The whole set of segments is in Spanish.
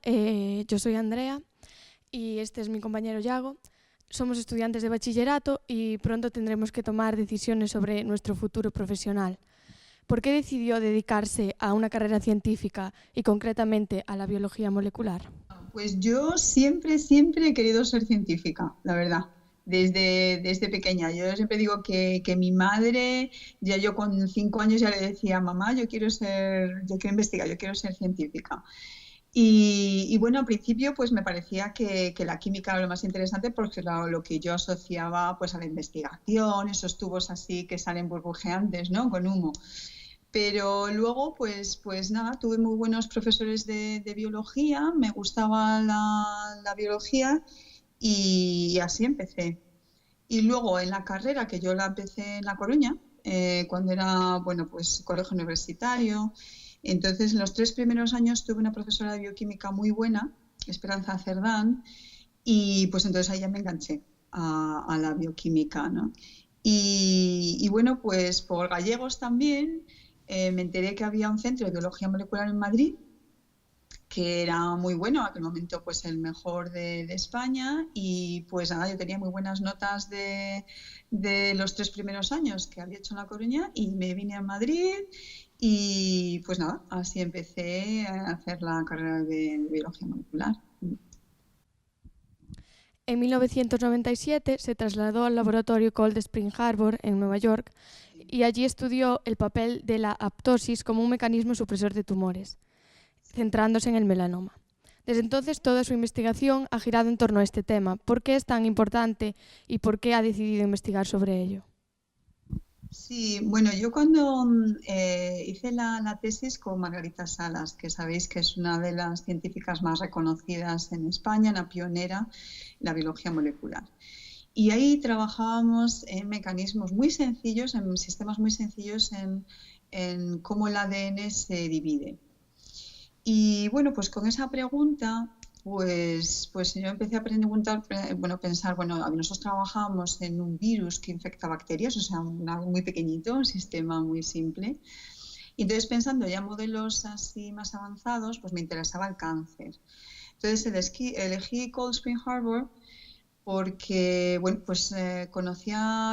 yo soy Andrea y este es mi compañero Yago. Somos estudiantes de bachillerato y pronto tendremos que tomar decisiones sobre nuestro futuro profesional. ¿Por qué decidió dedicarse a una carrera científica y concretamente a la biología molecular? Pues yo siempre he querido ser científica, la verdad, desde pequeña. Yo siempre digo que mi madre, ya yo con 5 años ya le decía, mamá, yo quiero investigar, yo quiero ser científica. Y bueno, al principio pues me parecía que la química era lo más interesante porque era lo que yo asociaba pues a la investigación, esos tubos así que salen burbujeantes, ¿no? Con humo. Pero luego, pues nada, tuve muy buenos profesores de biología, me gustaba la biología y así empecé. Y luego en la carrera, que yo la empecé en La Coruña, cuando era, bueno, pues colegio universitario, entonces en los 3 primeros años tuve una profesora de bioquímica muy buena, Esperanza Cerdán, y pues entonces ahí ya me enganché a la bioquímica, ¿no? Y bueno, pues por gallegos también me enteré que había un centro de biología molecular en Madrid que era muy bueno, en aquel momento pues el mejor de España y pues nada, yo tenía muy buenas notas de los 3 primeros años que había hecho en La Coruña y me vine a Madrid y pues nada, así empecé a hacer la carrera de biología molecular. En 1997 se trasladó al laboratorio Cold Spring Harbor en Nueva York y allí estudió el papel de la apoptosis como un mecanismo supresor de tumores, centrándose en el melanoma. Desde entonces toda su investigación ha girado en torno a este tema. ¿Por qué es tan importante y por qué ha decidido investigar sobre ello? Sí, bueno, yo cuando hice la tesis con Margarita Salas, que sabéis que es una de las científicas más reconocidas en España, una pionera en la biología molecular. Y ahí trabajábamos en mecanismos muy sencillos, en sistemas muy sencillos en cómo el ADN se divide. Y bueno, pues con esa pregunta, pues yo empecé a preguntar, bueno, pensar, bueno, nosotros trabajamos en un virus que infecta bacterias, o sea, algo muy pequeñito, un sistema muy simple. Y entonces pensando ya en modelos así más avanzados, pues me interesaba el cáncer. Entonces elegí Cold Spring Harbor porque, bueno, pues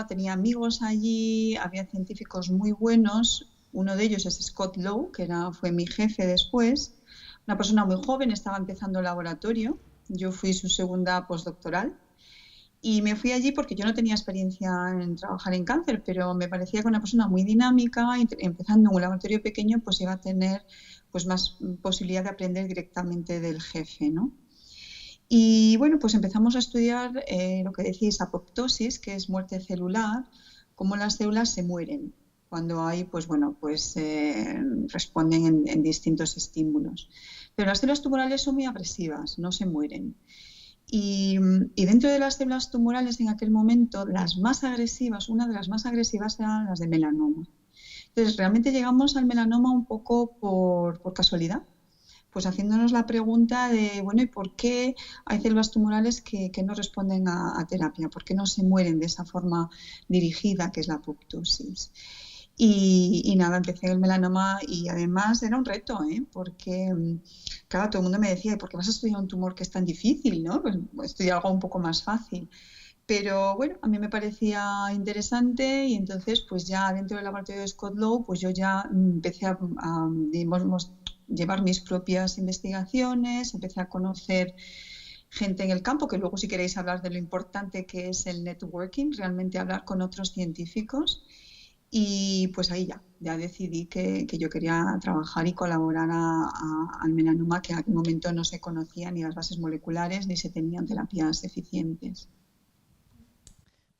tenía amigos allí, había científicos muy buenos. Uno de ellos es Scott Lowe, que fue mi jefe después, una persona muy joven, estaba empezando el laboratorio. Yo fui su segunda postdoctoral y me fui allí porque yo no tenía experiencia en trabajar en cáncer, pero me parecía que una persona muy dinámica, empezando en un laboratorio pequeño, pues iba a tener pues más posibilidad de aprender directamente del jefe, ¿no? Y bueno, pues empezamos a estudiar lo que decís, apoptosis, que es muerte celular, cómo las células se mueren cuando hay, pues bueno, pues responden en distintos estímulos. Pero las células tumorales son muy agresivas, no se mueren. Y dentro de las células tumorales en aquel momento, las más agresivas, una de las más agresivas eran las de melanoma. Entonces, realmente llegamos al melanoma un poco por casualidad, pues haciéndonos la pregunta de, bueno, ¿y por qué hay células tumorales que no responden a terapia? ¿Por qué no se mueren de esa forma dirigida que es la apoptosis? Y nada, empecé en el melanoma y además era un reto, ¿eh? Porque, claro, todo el mundo me decía, ¿por qué vas a estudiar un tumor que es tan difícil, ¿no? Pues estudiar algo un poco más fácil. Pero bueno, a mí me parecía interesante y entonces pues ya dentro del laboratorio de Scott Lowe pues yo ya empecé digamos, llevar mis propias investigaciones, empecé a conocer gente en el campo, que luego si queréis hablar de lo importante que es el networking, realmente hablar con otros científicos. Y pues ahí ya decidí que yo quería trabajar y colaborar al melanoma, que en aquel momento no se conocían ni las bases moleculares ni se tenían terapias eficientes.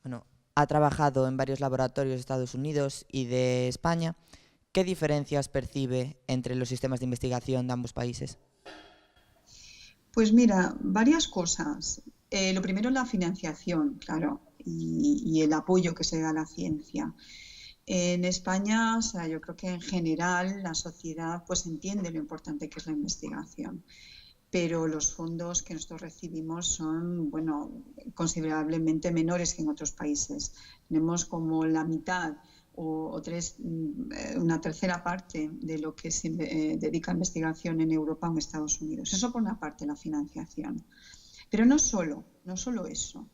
Bueno, ha trabajado en varios laboratorios de Estados Unidos y de España. ¿Qué diferencias percibe entre los sistemas de investigación de ambos países? Pues mira, varias cosas. Lo primero es la financiación, claro, y el apoyo que se da a la ciencia. En España, o sea, yo creo que en general la sociedad pues entiende lo importante que es la investigación, pero los fondos que nosotros recibimos son, bueno, considerablemente menores que en otros países. Tenemos como la mitad o una tercera parte de lo que se dedica a investigación en Europa o en Estados Unidos. Eso por una parte, la financiación. Pero no solo eso.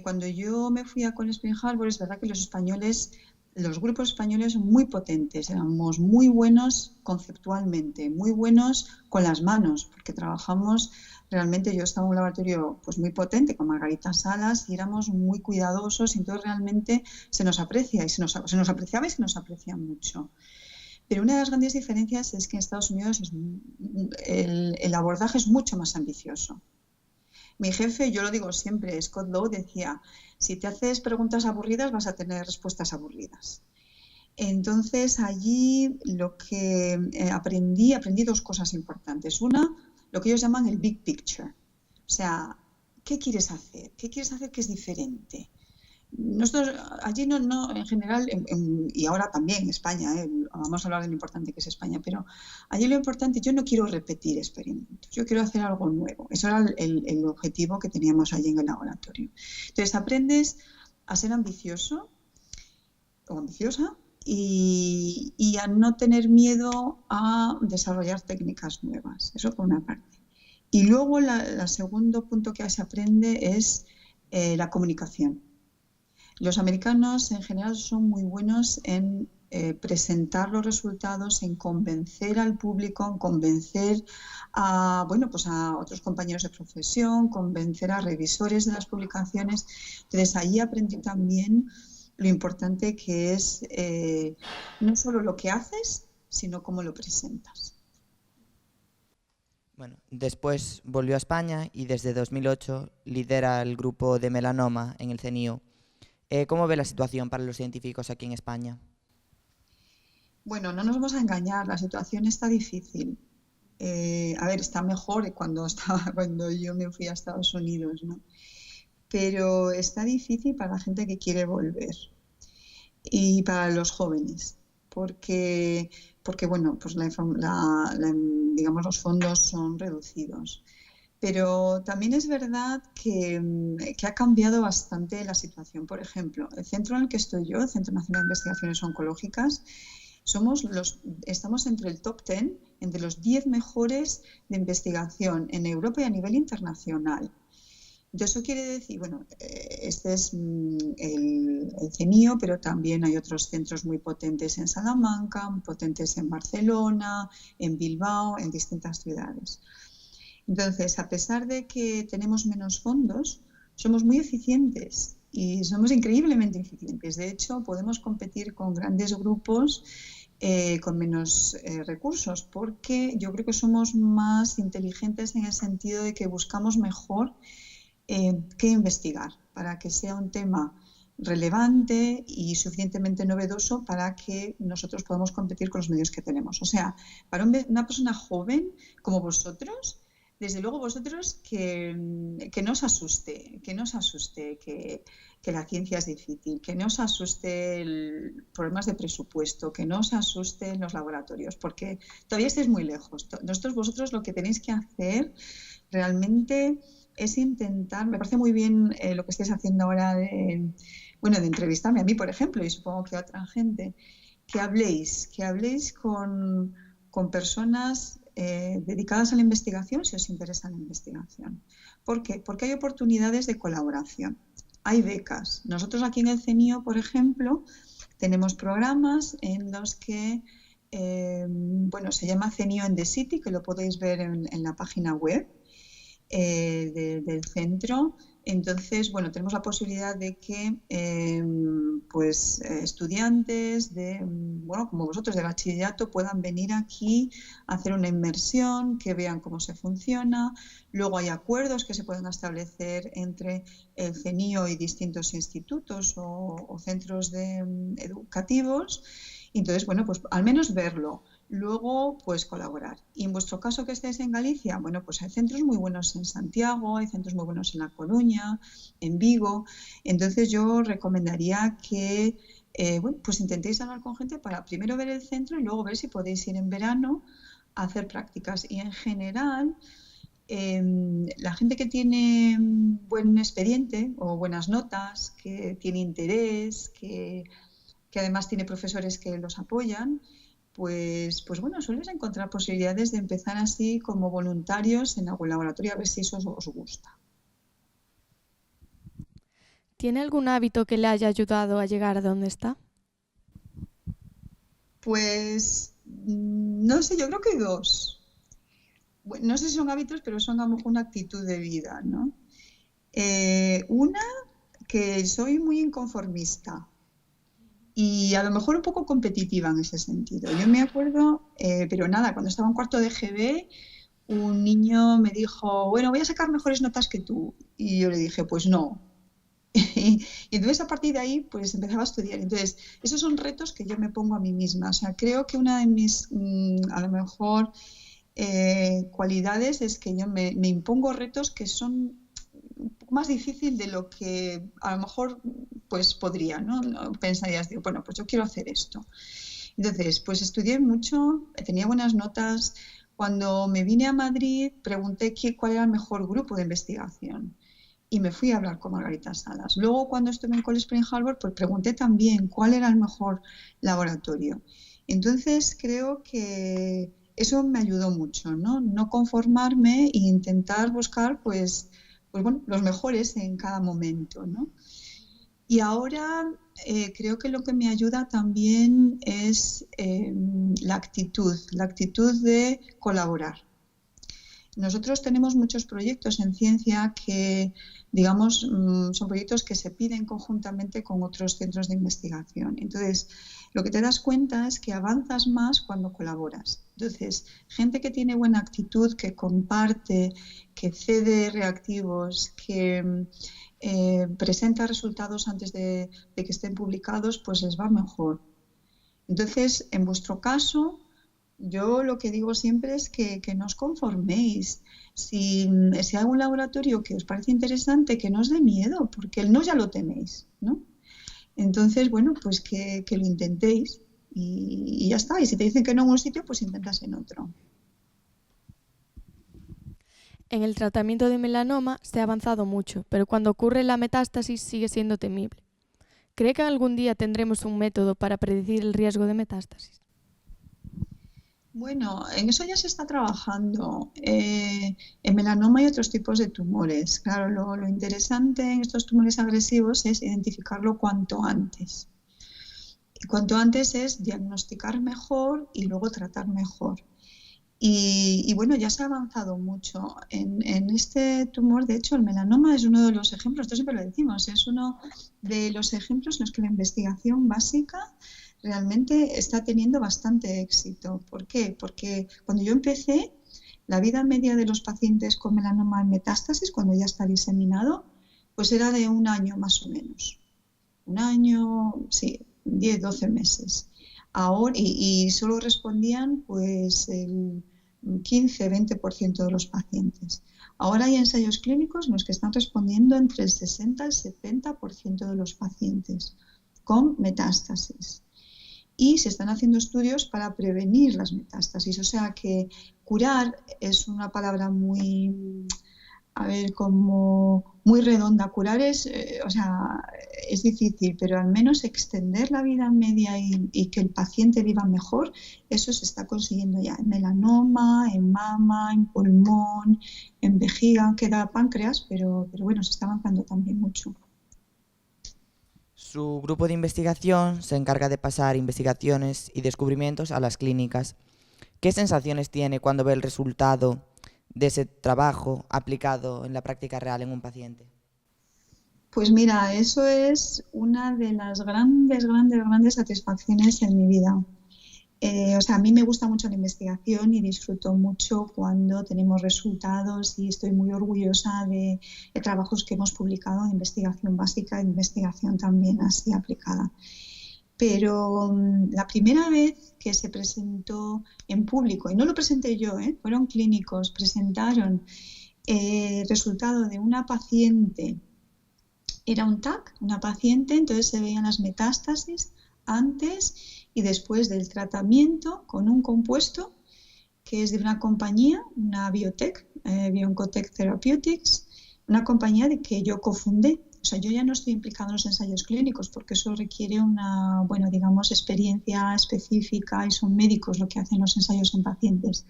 Cuando yo me fui a Cold Spring Harbor, es verdad que los grupos españoles son muy potentes, éramos muy buenos conceptualmente, muy buenos con las manos, porque trabajamos realmente, yo estaba en un laboratorio pues muy potente con Margarita Salas y éramos muy cuidadosos y entonces realmente se nos aprecia y se nos apreciaba y se nos aprecia mucho. Pero una de las grandes diferencias es que en Estados Unidos el abordaje es mucho más ambicioso. Mi jefe, yo lo digo siempre, Scott Lowe decía, si te haces preguntas aburridas vas a tener respuestas aburridas. Entonces allí lo que aprendí dos cosas importantes. Una, lo que ellos llaman el big picture. O sea, ¿qué quieres hacer? ¿Qué quieres hacer que es diferente? Nosotros allí no en general, y ahora también en España, vamos a hablar de lo importante que es España, pero allí lo importante, yo no quiero repetir experimentos, yo quiero hacer algo nuevo. Eso era el objetivo que teníamos allí en el laboratorio. Entonces aprendes a ser ambicioso o ambiciosa y a no tener miedo a desarrollar técnicas nuevas. Eso por una parte. Y luego el segundo punto que se aprende es la comunicación. Los americanos en general son muy buenos en presentar los resultados, en convencer al público, en convencer a otros compañeros de profesión, convencer a revisores de las publicaciones. Entonces ahí aprendí también lo importante que es no solo lo que haces, sino cómo lo presentas. Bueno, después volvió a España y desde 2008 lidera el grupo de melanoma en el CNIO. ¿Cómo ve la situación para los científicos aquí en España? Bueno, no nos vamos a engañar, la situación está difícil. Está mejor cuando yo me fui a Estados Unidos, ¿no? Pero está difícil para la gente que quiere volver y para los jóvenes, porque bueno, pues digamos los fondos son reducidos. Pero también es verdad que ha cambiado bastante la situación. Por ejemplo, el centro en el que estoy yo, el Centro Nacional de Investigaciones Oncológicas, estamos entre el top 10, entre los 10 mejores de investigación en Europa y a nivel internacional. Entonces, eso quiere decir, bueno, este es el CNIO, pero también hay otros centros muy potentes en Salamanca, muy potentes en Barcelona, en Bilbao, en distintas ciudades. Entonces, a pesar de que tenemos menos fondos, somos muy eficientes y somos increíblemente eficientes. De hecho, podemos competir con grandes grupos con menos recursos, porque yo creo que somos más inteligentes en el sentido de que buscamos mejor qué investigar para que sea un tema relevante y suficientemente novedoso para que nosotros podamos competir con los medios que tenemos. O sea, para una persona joven como vosotros, desde luego vosotros que no os asuste, que la ciencia es difícil, que no os asuste problemas de presupuesto, que no os asusten los laboratorios, porque todavía estáis muy lejos. Vosotros lo que tenéis que hacer realmente es intentar, me parece muy bien lo que estáis haciendo ahora de entrevistarme a mí, por ejemplo, y supongo que a otra gente, que habléis con personas dedicadas a la investigación si os interesa la investigación. ¿Por qué? Porque hay oportunidades de colaboración, hay becas. Nosotros aquí en el CNIO, por ejemplo, tenemos programas en los que se llama CNIO in the City, que lo podéis ver en la página web del centro. Entonces, bueno, tenemos la posibilidad de que estudiantes como vosotros de bachillerato puedan venir aquí a hacer una inmersión, que vean cómo se funciona. Luego hay acuerdos que se pueden establecer entre el CNIO y distintos institutos o centros educativos. Entonces, bueno, pues al menos verlo. Luego, pues colaborar. Y en vuestro caso que estéis en Galicia, bueno, pues hay centros muy buenos en Santiago, hay centros muy buenos en La Coruña, en Vigo. Entonces yo recomendaría que pues intentéis hablar con gente para primero ver el centro y luego ver si podéis ir en verano a hacer prácticas. Y en general, la gente que tiene buen expediente o buenas notas, que tiene interés, que que además tiene profesores que los apoyan, pues bueno, sueles encontrar posibilidades de empezar así como voluntarios en algún laboratorio, a ver si eso os gusta. ¿Tiene algún hábito que le haya ayudado a llegar a donde está? Pues no sé, yo creo que dos. Bueno, no sé si son hábitos, pero son a lo mejor una actitud de vida, ¿no? Una, que soy muy inconformista y a lo mejor un poco competitiva en ese sentido. Yo me acuerdo, pero nada, cuando estaba en cuarto de GB, un niño me dijo, bueno, voy a sacar mejores notas que tú. Y yo le dije, pues no. Y entonces a partir de ahí pues empezaba a estudiar. Entonces esos son retos que yo me pongo a mí misma. O sea, creo que una de mis a lo mejor cualidades es que yo me impongo retos que son un poco más difícil de lo que a lo mejor pues podría, ¿no? Pensarías, digo, bueno, pues yo quiero hacer esto. Entonces, pues estudié mucho, tenía buenas notas. Cuando me vine a Madrid pregunté cuál era el mejor grupo de investigación y me fui a hablar con Margarita Salas. Luego, cuando estuve en Cold Spring Harbor, pues pregunté también cuál era el mejor laboratorio. Entonces, creo que eso me ayudó mucho, ¿no? No conformarme e intentar buscar, pues bueno, los mejores en cada momento, ¿no? Y ahora creo que lo que me ayuda también es la actitud de colaborar. Nosotros tenemos muchos proyectos en ciencia que, digamos, son proyectos que se piden conjuntamente con otros centros de investigación. Entonces, lo que te das cuenta es que avanzas más cuando colaboras. Entonces, gente que tiene buena actitud, que comparte, que cede reactivos, que presenta resultados antes de que estén publicados, pues les va mejor. Entonces, en vuestro caso, yo lo que digo siempre es que no os conforméis. Si hay un laboratorio que os parece interesante, que no os dé miedo, porque el no ya lo tenéis, ¿no? Entonces, bueno, pues que lo intentéis y ya está. Y si te dicen que no en un sitio, pues intentas en otro. En el tratamiento de melanoma se ha avanzado mucho, pero cuando ocurre la metástasis sigue siendo temible. ¿Cree que algún día tendremos un método para predecir el riesgo de metástasis? Bueno, en eso ya se está trabajando. En melanoma y otros tipos de tumores. Claro, lo interesante en estos tumores agresivos es identificarlo cuanto antes. Y cuanto antes es diagnosticar mejor y luego tratar mejor. Y bueno, ya se ha avanzado mucho. En este tumor, de hecho, el melanoma es uno de los ejemplos, esto siempre lo decimos, es uno de los ejemplos en los que la investigación básica realmente está teniendo bastante éxito. ¿Por qué? Porque cuando yo empecé, la vida media de los pacientes con melanoma en metástasis, cuando ya está diseminado, pues era de 1 año más o menos. 1 año, sí, 10, 12 meses. Ahora, y solo respondían pues el 15-20% de los pacientes. Ahora hay ensayos clínicos en los que están respondiendo entre el 60 y el 70% de los pacientes con metástasis. Y se están haciendo estudios para prevenir las metástasis. O sea que curar es una palabra muy, como muy redonda. Curar es difícil, pero al menos extender la vida media y que el paciente viva mejor, eso se está consiguiendo ya en melanoma, en mama, en pulmón, en vejiga, queda páncreas, pero bueno, se está avanzando también mucho. Su grupo de investigación se encarga de pasar investigaciones y descubrimientos a las clínicas. ¿Qué sensaciones tiene cuando ve el resultado de ese trabajo aplicado en la práctica real en un paciente? Pues mira, eso es una de las grandes satisfacciones en mi vida. A mí me gusta mucho la investigación y disfruto mucho cuando tenemos resultados y estoy muy orgullosa de trabajos que hemos publicado de investigación básica e investigación también así aplicada. Pero la primera vez que se presentó en público, y no lo presenté yo, fueron clínicos, presentaron el resultado de una paciente, era un TAC, una paciente, entonces se veían las metástasis antes y después del tratamiento con un compuesto que es de una compañía, una biotech, BioNCotech Therapeutics, una compañía que yo cofundé. O sea, yo ya no estoy implicada en los ensayos clínicos porque eso requiere una, bueno, digamos, experiencia específica y son médicos lo que hacen los ensayos en pacientes.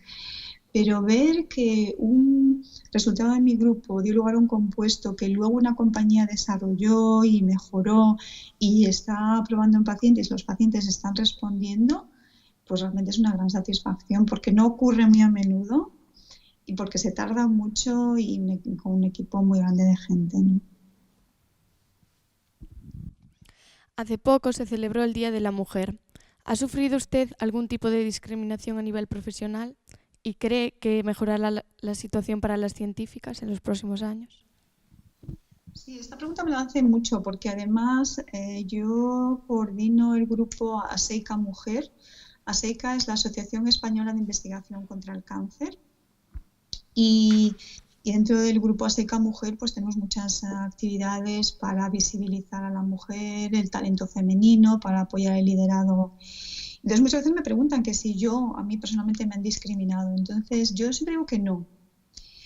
Pero ver que un resultado de mi grupo dio lugar a un compuesto que luego una compañía desarrolló y mejoró y está probando en pacientes, los pacientes están respondiendo, pues realmente es una gran satisfacción porque no ocurre muy a menudo y porque se tarda mucho y con un equipo muy grande de gente, ¿no? Hace poco se celebró el Día de la Mujer. ¿Ha sufrido usted algún tipo de discriminación a nivel profesional y cree que mejorará la situación para las científicas en los próximos años? Sí, esta pregunta me la hacen mucho porque además yo coordino el grupo ASEICA Mujer. ASEICA es la Asociación Española de Investigación contra el Cáncer y dentro del grupo ASEICA Mujer pues tenemos muchas actividades para visibilizar a la mujer, el talento femenino, para apoyar el liderazgo. Entonces muchas veces me preguntan que si a mí personalmente me han discriminado. Entonces yo siempre digo que no.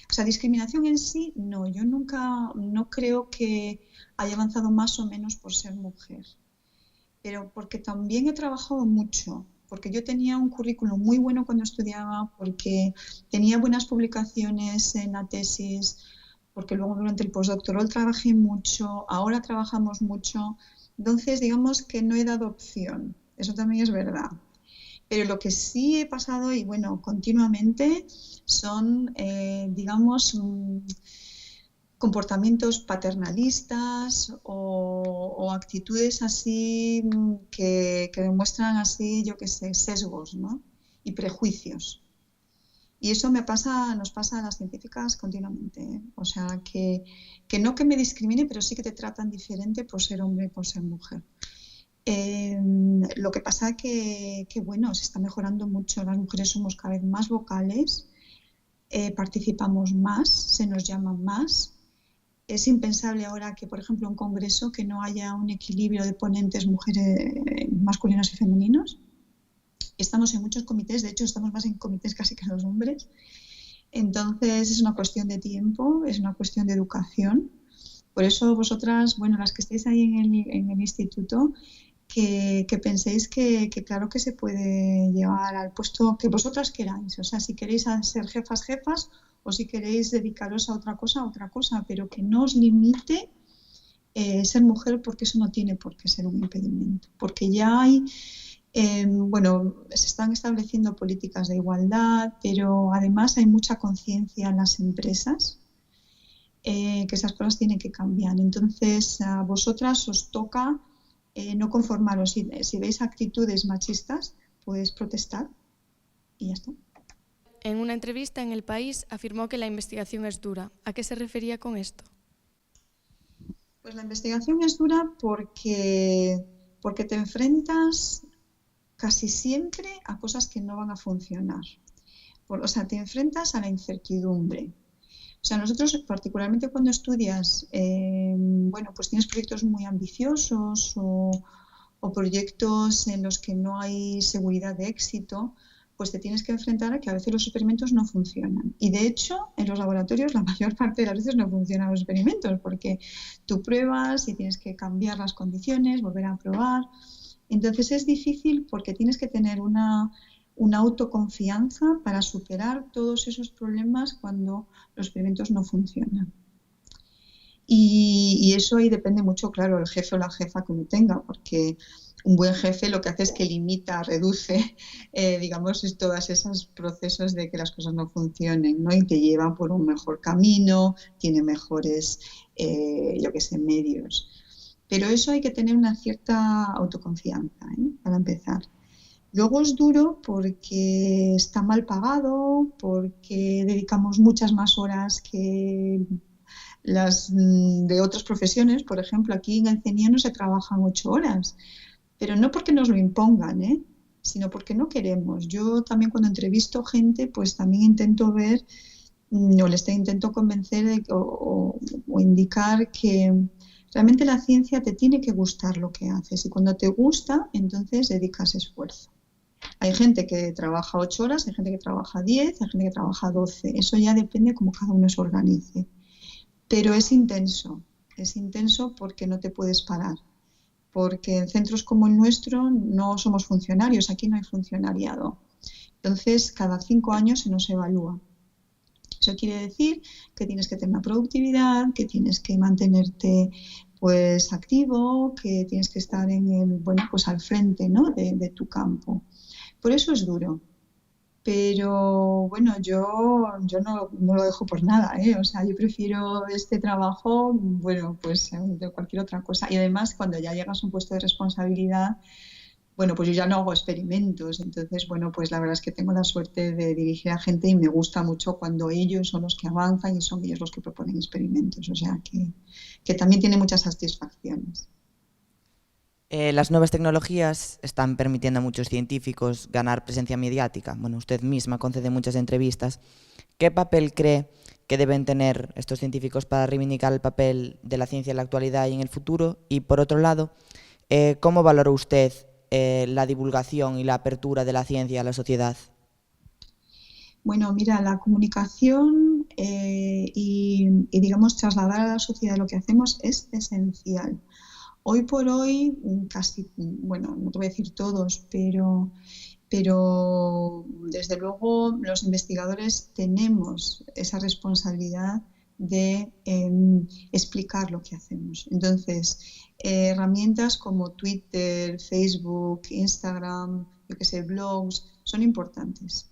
O sea, discriminación en sí, no. Yo no creo que haya avanzado más o menos por ser mujer. Pero porque también he trabajado mucho. Porque yo tenía un currículum muy bueno cuando estudiaba, porque tenía buenas publicaciones en la tesis, porque luego durante el postdoctoral trabajé mucho, ahora trabajamos mucho. Entonces, digamos que no he dado opción. Eso también es verdad. Pero lo que sí he pasado, y bueno, continuamente, son, digamos, comportamientos paternalistas o actitudes así que demuestran así, yo qué sé, sesgos, ¿no? Y prejuicios. Y eso nos pasa a las científicas continuamente, ¿eh? O sea, que no que me discrimine, pero sí que te tratan diferente por ser hombre y por ser mujer. Lo que pasa que bueno, se está mejorando mucho. Las mujeres somos cada vez más vocales, participamos más, se nos llama más. Es impensable ahora que, por ejemplo, en un congreso que no haya un equilibrio de ponentes mujeres, masculinos y femeninos. Estamos en muchos comités, de hecho estamos más en comités casi que los hombres. Entonces es una cuestión de tiempo, es una cuestión de educación. Por eso vosotras, bueno, las que estáis ahí en el instituto, que penséis que claro que se puede llevar al puesto que vosotras queráis. O sea, si queréis ser jefas, o si queréis dedicaros a otra cosa, pero que no os limite ser mujer, porque eso no tiene por qué ser un impedimento. Porque ya hay, bueno, se están estableciendo políticas de igualdad, pero además hay mucha conciencia en las empresas que esas cosas tienen que cambiar. Entonces, a vosotras os toca no conformaros. Si veis actitudes machistas, podéis protestar y ya está. En una entrevista en El País afirmó que la investigación es dura. ¿A qué se refería con esto? Pues la investigación es dura porque te enfrentas casi siempre a cosas que no van a funcionar. O sea, te enfrentas a la incertidumbre. O sea, nosotros, particularmente cuando estudias, bueno, pues tienes proyectos muy ambiciosos o proyectos en los que no hay seguridad de éxito, pues te tienes que enfrentar a que a veces los experimentos no funcionan. Y de hecho, en los laboratorios la mayor parte de las veces no funcionan los experimentos, porque tú pruebas y tienes que cambiar las condiciones, volver a probar. Entonces es difícil porque tienes que tener una autoconfianza para superar todos esos problemas cuando los experimentos no funcionan. Y eso ahí depende mucho, claro, el jefe o la jefa que uno tenga, porque un buen jefe lo que hace es que limita, reduce, digamos, todos esos procesos de que las cosas no funcionen, ¿no? Y te lleva por un mejor camino, tiene mejores, yo qué sé, medios. Pero eso hay que tener una cierta autoconfianza, para empezar. Luego es duro porque está mal pagado, porque dedicamos muchas más horas que las de otras profesiones. Por ejemplo, aquí en el CENIE no se trabajan 8 horas, pero no porque nos lo impongan, sino porque no queremos. Yo también cuando entrevisto gente, pues también intento ver, o les intento convencer o indicar que realmente la ciencia te tiene que gustar lo que haces, y cuando te gusta, entonces dedicas esfuerzo. Hay gente que trabaja 8 horas, hay gente que trabaja 10, hay gente que trabaja 12. Eso ya depende cómo cada uno se organice. Pero es intenso. Es intenso porque no te puedes parar. Porque en centros como el nuestro no somos funcionarios, aquí no hay funcionariado. Entonces, cada 5 años se nos evalúa. Eso quiere decir que tienes que tener una productividad, que tienes que mantenerte pues activo, que tienes que estar pues al frente, ¿no? de tu campo. Por eso es duro. Pero bueno, yo no lo dejo por nada, ¿eh? O sea, yo prefiero este trabajo, bueno, pues de cualquier otra cosa. Y además, cuando ya llegas a un puesto de responsabilidad, bueno, pues yo ya no hago experimentos. Entonces, bueno, pues la verdad es que tengo la suerte de dirigir a gente y me gusta mucho cuando ellos son los que avanzan y son ellos los que proponen experimentos. O sea, que también tiene muchas satisfacciones. Las nuevas tecnologías están permitiendo a muchos científicos ganar presencia mediática. Bueno, usted misma concede muchas entrevistas. ¿Qué papel cree que deben tener estos científicos para reivindicar el papel de la ciencia en la actualidad y en el futuro? Y por otro lado, ¿cómo valora usted la divulgación y la apertura de la ciencia a la sociedad? Bueno, mira, la comunicación y digamos trasladar a la sociedad lo que hacemos es esencial. Hoy por hoy, casi, bueno, no te voy a decir todos, pero desde luego los investigadores tenemos esa responsabilidad de explicar lo que hacemos. Entonces, herramientas como Twitter, Facebook, Instagram, yo que sé, blogs, son importantes.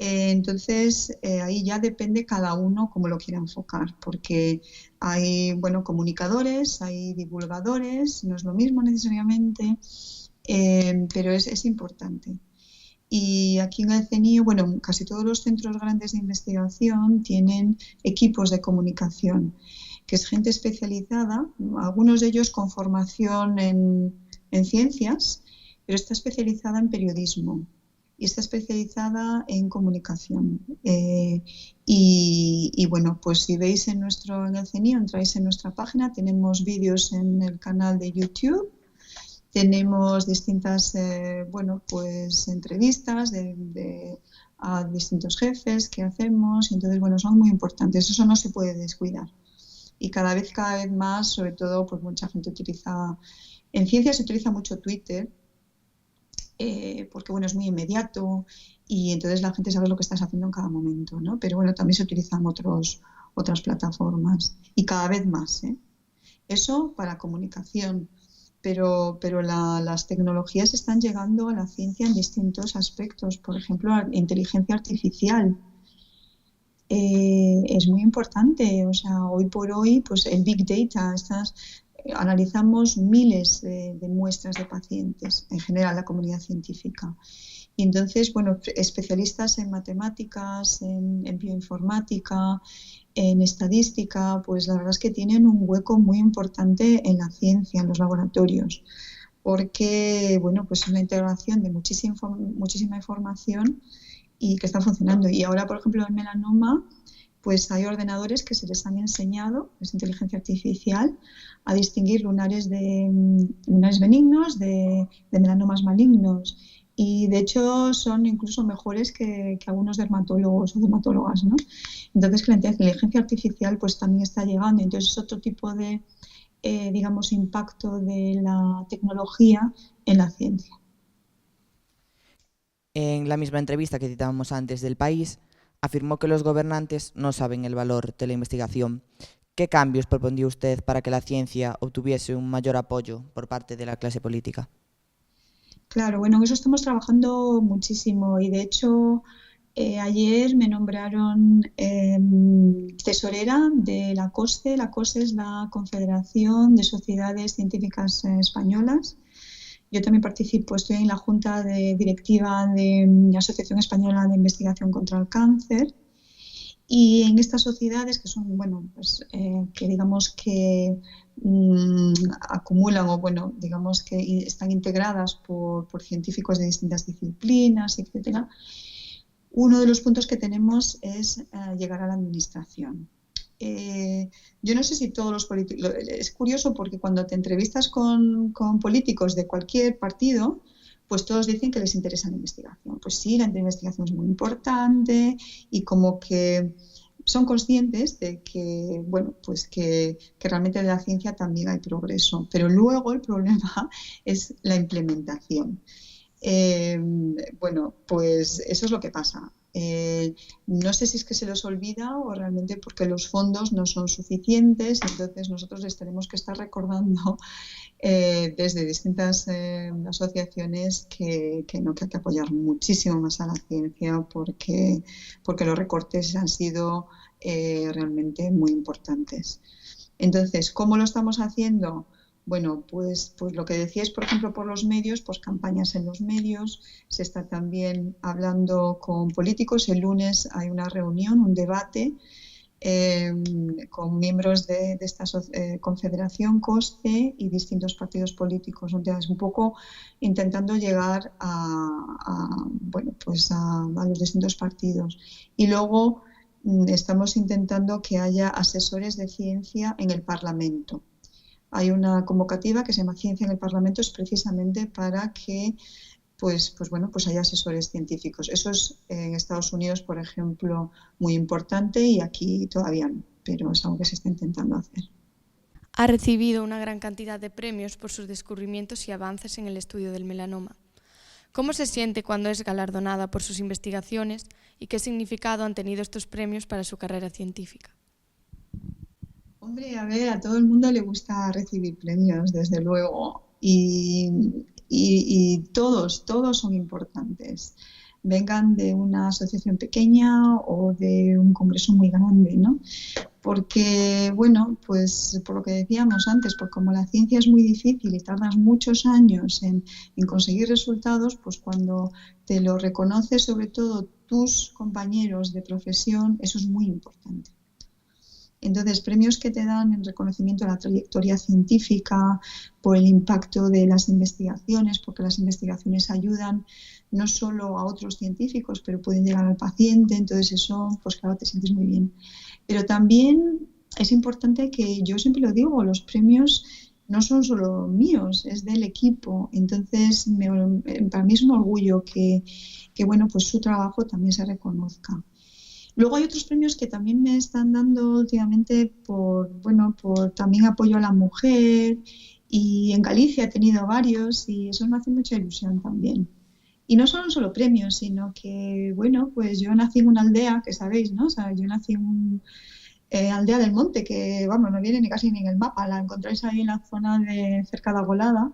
Entonces, ahí ya depende cada uno cómo lo quiera enfocar, porque hay, bueno, comunicadores, hay divulgadores, no es lo mismo necesariamente, pero es importante. Y aquí en el CNIO, bueno, casi todos los centros grandes de investigación tienen equipos de comunicación, que es gente especializada, algunos de ellos con formación en ciencias, pero está especializada en periodismo y está especializada en comunicación. Y bueno, pues si veis en el CNIO, entráis en nuestra página, tenemos vídeos en el canal de YouTube, tenemos distintas, bueno, pues entrevistas a distintos jefes que hacemos, y entonces, bueno, son muy importantes, eso no se puede descuidar. Y cada vez más, sobre todo, pues mucha gente en ciencia se utiliza mucho Twitter, porque bueno, es muy inmediato y entonces la gente sabe lo que estás haciendo en cada momento, ¿no? Pero bueno, también se utilizan otras plataformas y cada vez más, ¿eh? Eso para comunicación, pero las tecnologías están llegando a la ciencia en distintos aspectos. Por ejemplo, la inteligencia artificial es muy importante. O sea, hoy por hoy, pues el Big Data, analizamos miles de muestras de pacientes, en general la comunidad científica. Y entonces, bueno, especialistas en matemáticas, en bioinformática, en estadística, pues la verdad es que tienen un hueco muy importante en la ciencia, en los laboratorios, porque, bueno, pues es una integración de muchísima información y que está funcionando. Y ahora, por ejemplo, en melanoma, pues hay ordenadores que se les han enseñado, es inteligencia artificial, a distinguir lunares benignos de melanomas malignos. Y de hecho son incluso mejores que algunos dermatólogos o dermatólogas, ¿no? Entonces la inteligencia artificial pues también está llegando. Entonces es otro tipo de, digamos, impacto de la tecnología en la ciencia. En la misma entrevista que citábamos antes del País, afirmó que los gobernantes no saben el valor de la investigación. ¿Qué cambios propondría usted para que la ciencia obtuviese un mayor apoyo por parte de la clase política? Claro, bueno, en eso estamos trabajando muchísimo y de hecho ayer me nombraron tesorera de la COSCE. La COSCE es la Confederación de Sociedades Científicas Españolas. Yo también participo, estoy en la Junta Directiva de la Asociación Española de Investigación contra el Cáncer. Y en estas sociedades que son, bueno, pues que digamos que acumulan o, bueno, digamos que están integradas por científicos de distintas disciplinas, etcétera, uno de los puntos que tenemos es llegar a la administración. Yo no sé si todos los políticos... Es curioso porque cuando te entrevistas con políticos de cualquier partido, pues todos dicen que les interesa la investigación. Pues sí, la investigación es muy importante y como que son conscientes de que, bueno, pues que realmente en la ciencia también hay progreso, pero luego el problema es la implementación. Bueno, pues eso es lo que pasa. No sé si es que se los olvida o realmente porque los fondos no son suficientes, entonces nosotros les tenemos que estar recordando desde distintas asociaciones que hay que apoyar muchísimo más a la ciencia porque los recortes han sido realmente muy importantes. Entonces, ¿cómo lo estamos haciendo? Bueno, pues lo que decíais, por ejemplo, por los medios, pues campañas en los medios, se está también hablando con políticos. El lunes hay una reunión, un debate con miembros de esta confederación COSCE y distintos partidos políticos. Es un poco intentando llegar bueno, pues a los distintos partidos. Y luego estamos intentando que haya asesores de ciencia en el Parlamento. Hay una convocatoria que se llama Ciencia en el Parlamento, es precisamente para que pues haya asesores científicos. Eso es en Estados Unidos, por ejemplo, muy importante y aquí todavía no, pero es algo que se está intentando hacer. Ha recibido una gran cantidad de premios por sus descubrimientos y avances en el estudio del melanoma. ¿Cómo se siente cuando es galardonada por sus investigaciones y qué significado han tenido estos premios para su carrera científica? Hombre, a ver, a todo el mundo le gusta recibir premios, desde luego, y todos son importantes, vengan de una asociación pequeña o de un congreso muy grande, ¿no? Porque, bueno, pues por lo que decíamos antes, porque como la ciencia es muy difícil y tardas muchos años en conseguir resultados, pues cuando te lo reconoce sobre todo tus compañeros de profesión, eso es muy importante. Entonces, premios que te dan en reconocimiento a la trayectoria científica, por el impacto de las investigaciones, porque las investigaciones ayudan no solo a otros científicos, pero pueden llegar al paciente, entonces eso, pues claro, te sientes muy bien. Pero también es importante que, yo siempre lo digo, los premios no son solo míos, es del equipo, entonces para mí es un orgullo que bueno, pues su trabajo también se reconozca. Luego hay otros premios que también me están dando últimamente por también apoyo a la mujer, y en Galicia he tenido varios y eso me hace mucha ilusión también. Y no son solo premios, sino que, bueno, pues yo nací en una aldea, que sabéis, ¿no? O sea, yo nací en una aldea del monte, que, vamos, no viene ni casi ni en el mapa, la encontráis ahí en la zona de cerca de Agolada.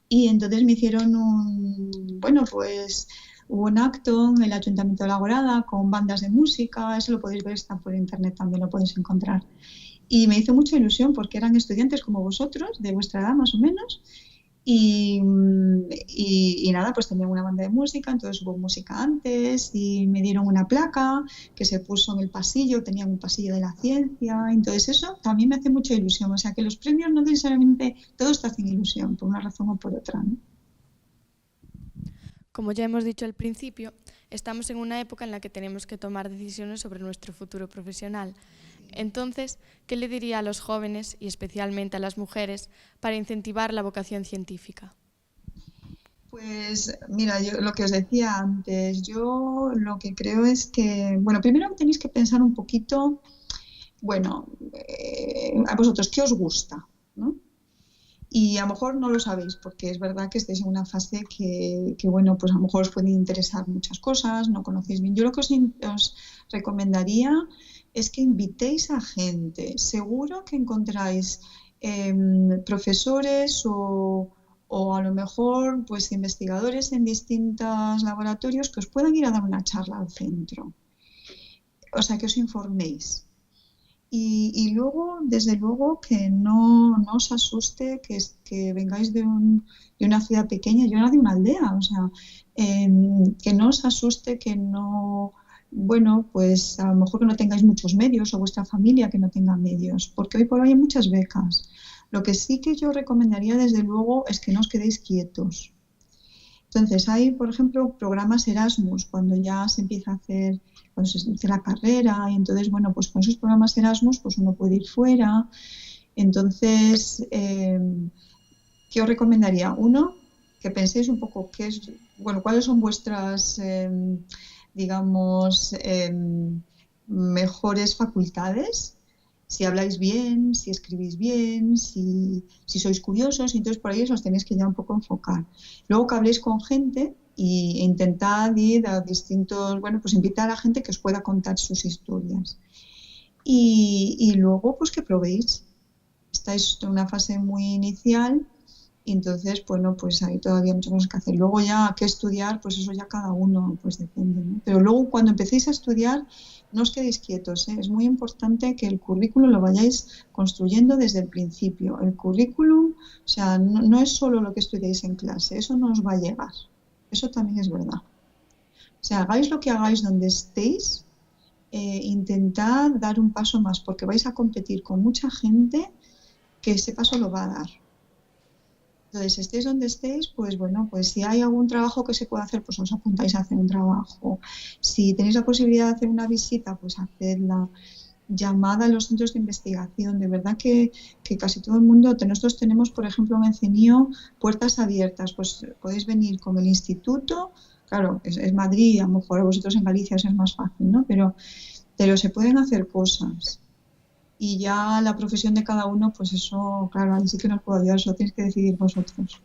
Y entonces me hicieron hubo un acto en el Ayuntamiento de La Agorada con bandas de música, eso lo podéis ver, está por internet, también lo podéis encontrar. Y me hizo mucha ilusión porque eran estudiantes como vosotros, de vuestra edad más o menos, y nada, pues tenían una banda de música, entonces hubo música antes y me dieron una placa que se puso en el pasillo, tenían un pasillo de la ciencia, entonces eso también me hace mucha ilusión, o sea que los premios no necesariamente todos te hacen ilusión, por una razón o por otra, ¿no? Como ya hemos dicho al principio, estamos en una época en la que tenemos que tomar decisiones sobre nuestro futuro profesional. Entonces, ¿qué le diría a los jóvenes y especialmente a las mujeres para incentivar la vocación científica? Pues mira, yo lo que os decía antes, yo lo que creo es que, bueno, primero tenéis que pensar un poquito, bueno, a vosotros, ¿qué os gusta? ¿No? Y a lo mejor no lo sabéis, porque es verdad que estáis en una fase que bueno, pues a lo mejor os pueden interesar muchas cosas, no conocéis bien. Yo lo que os recomendaría es que invitéis a gente. Seguro que encontráis profesores o a lo mejor pues investigadores en distintos laboratorios que os puedan ir a dar una charla al centro. O sea, que os informéis. Y luego, desde luego, que no os asuste que vengáis de una ciudad pequeña. Yo era de una aldea, o sea, que no os asuste, que no, bueno, pues a lo mejor que no tengáis muchos medios o vuestra familia que no tenga medios, porque hoy por hoy hay muchas becas. Lo que sí que yo recomendaría, desde luego, es que no os quedéis quietos. Entonces, hay, por ejemplo, programas Erasmus, cuando ya se empieza a hacer, cuando se hace la carrera, y entonces, bueno, pues con esos programas Erasmus, pues uno puede ir fuera. Entonces, ¿qué os recomendaría? Uno, que penséis un poco cuáles son vuestras, digamos, mejores facultades, si habláis bien, si escribís bien, si sois curiosos, entonces por ahí os tenéis que ya un poco enfocar. Luego que habléis con gente e intentad ir a distintos, bueno, pues invitar a gente que os pueda contar sus historias. Y luego, pues que probéis. Estáis en una fase muy inicial y entonces, bueno, pues hay todavía muchas cosas que hacer. Luego ya, ¿qué estudiar? Pues eso ya cada uno, pues depende, ¿no? Pero luego cuando empecéis a estudiar, no os quedéis quietos, ¿eh? Es muy importante que el currículum lo vayáis construyendo desde el principio. El currículum, o sea, no es solo lo que estudiáis en clase, eso no os va a llegar. Eso también es verdad. O sea, hagáis lo que hagáis donde estéis, intentad dar un paso más, porque vais a competir con mucha gente que ese paso lo va a dar. Entonces, estéis donde estéis, pues bueno, pues si hay algún trabajo que se puede hacer, pues os apuntáis a hacer un trabajo. Si tenéis la posibilidad de hacer una visita, pues hacedla. Llamada a los centros de investigación. De verdad que casi todo el mundo, nosotros tenemos, por ejemplo, en CENIO, puertas abiertas. Pues podéis venir con el instituto, claro, es Madrid, a lo mejor a vosotros en Galicia os es más fácil, ¿no? Pero se pueden hacer cosas. Y ya la profesión de cada uno, pues eso, claro, ahí sí que no os puedo ayudar, eso tenéis que decidir vosotros.